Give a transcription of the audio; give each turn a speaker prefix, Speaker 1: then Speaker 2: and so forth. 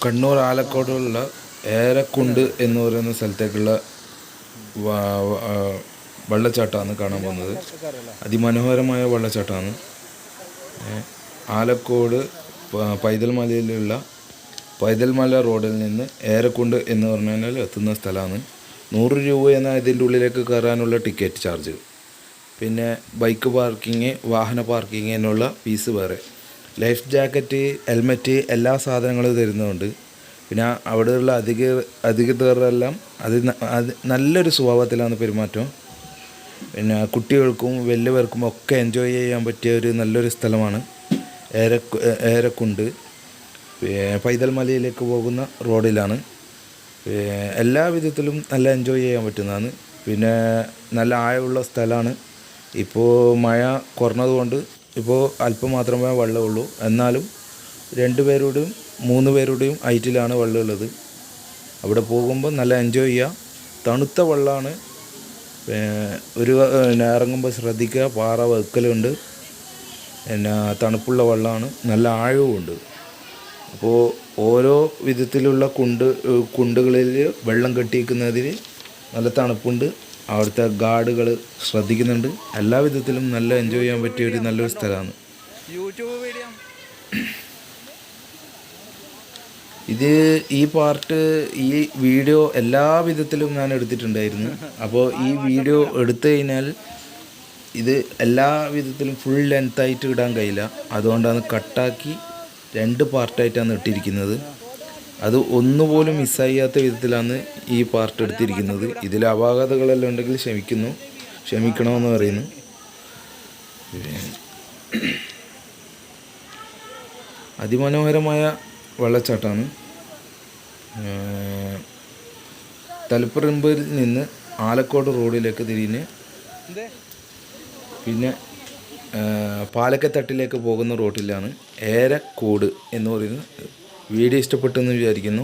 Speaker 1: കണ്ണൂർ ആലക്കോടുള്ള ഏരക്കുണ്ട് എന്ന് പറയുന്ന സ്ഥലത്തേക്കുള്ള വെള്ളച്ചാട്ടമാണ് കാണാൻ പോകുന്നത്. അതിമനോഹരമായ വെള്ളച്ചാട്ടമാണ്. ആലക്കോട് പൈതൽ മലയിലുള്ള പൈതൽമല റോഡിൽ നിന്ന് ഏരക്കുണ്ട് എന്ന് പറഞ്ഞാൽ എത്തുന്ന സ്ഥലമാണ്. 100 രൂപയാണ് ഇതിൻ്റെ ഉള്ളിലേക്ക് കയറാനുള്ള ടിക്കറ്റ് ചാർജ്. പിന്നെ ബൈക്ക് പാർക്കിങ്, വാഹന പാർക്കിങ്ങിനുള്ള ഫീസ് വേറെ. ലൈഫ് ജാക്കറ്റ്, ഹെൽമെറ്റ് എല്ലാ സാധനങ്ങളും തരുന്നുണ്ട്. പിന്നെ അവിടെയുള്ള അധികൃതരെല്ലാം അത് നല്ലൊരു സ്വഭാവത്തിലാണ് പെരുമാറ്റം. പിന്നെ കുട്ടികൾക്കും വലിയവർക്കും ഒക്കെ എൻജോയ് ചെയ്യാൻ പറ്റിയ ഒരു നല്ലൊരു സ്ഥലമാണ് ഏരക്കുണ്ട്. പൈതൽ മലയിലേക്ക് പോകുന്ന റോഡിലാണ്. എല്ലാ വിധത്തിലും നല്ല എൻജോയ് ചെയ്യാൻ പറ്റുന്നതാണ്. പിന്നെ നല്ല ആഴമുള്ള സ്ഥലമാണ്. ഇപ്പോൾ മഴ കുറഞ്ഞതുകൊണ്ട് ഇപ്പോൾ അല്പം മാത്രമേ വെള്ളമുള്ളൂ. എന്നാലും 2 പേരുടെയും 3 പേരുടെയും ഹൈറ്റിലാണ് വെള്ളമുള്ളത്. അവിടെ പോകുമ്പോൾ നല്ല എൻജോയ് ചെയ്യുക. തണുത്ത വെള്ളമാണ്. ഇറങ്ങുമ്പോൾ ശ്രദ്ധിക്കുക, പാറ വെക്കലുണ്ട്. പിന്നെ തണുപ്പുള്ള വെള്ളമാണ്, നല്ല ആഴവുമുണ്ട്. അപ്പോൾ ഓരോ വിധത്തിലുള്ള കുണ്ടുകളിൽ വെള്ളം കെട്ടിയിരിക്കുന്നതിൽ നല്ല തണുപ്പുണ്ട്. അവിടുത്തെ ഗാർഡുകൾ ശ്രദ്ധിക്കുന്നുണ്ട്. എല്ലാ വിധത്തിലും നല്ല എൻജോയ് ചെയ്യാൻ പറ്റിയ ഒരു നല്ലൊരു സ്ഥലമാണ്. ഈ വീഡിയോ എല്ലാ വിധത്തിലും ഞാൻ എടുത്തിട്ടുണ്ടായിരുന്നു. അപ്പോൾ ഈ വീഡിയോ എടുത്തു കഴിഞ്ഞാൽ ഇത് എല്ലാ വിധത്തിലും ഫുൾ ലെങ്തായിട്ട് ഇടാൻ കഴിയില്ല. അതുകൊണ്ടാണ് കട്ടാക്കി 2 പാർട്ടായിട്ടാണ് ഇട്ടിരിക്കുന്നത്. അത് ഒന്നുപോലും മിസ്സാകാത്ത വിധത്തിലാണ് ഈ പാർട്ട് എടുത്തിരിക്കുന്നത്. ഇതിൽ അപാകതകളെല്ലാം ഉണ്ടെങ്കിൽ ക്ഷമിക്കണമെന്ന് പറയുന്നു. അതിമനോഹരമായ വെള്ളച്ചാട്ടമാണ്. തളിപ്പറമ്പിൽ നിന്ന് ആലക്കോട് റോഡിലേക്ക് തിരിഞ്ഞ് പിന്നെ പാലക്കത്തട്ടിലേക്ക് പോകുന്ന റോഡിലാണ് ഏരക്കോട് എന്ന് പറയുന്നത്. വീഡിയോ ഇഷ്ടപ്പെട്ടെന്ന് വിചാരിക്കുന്നു.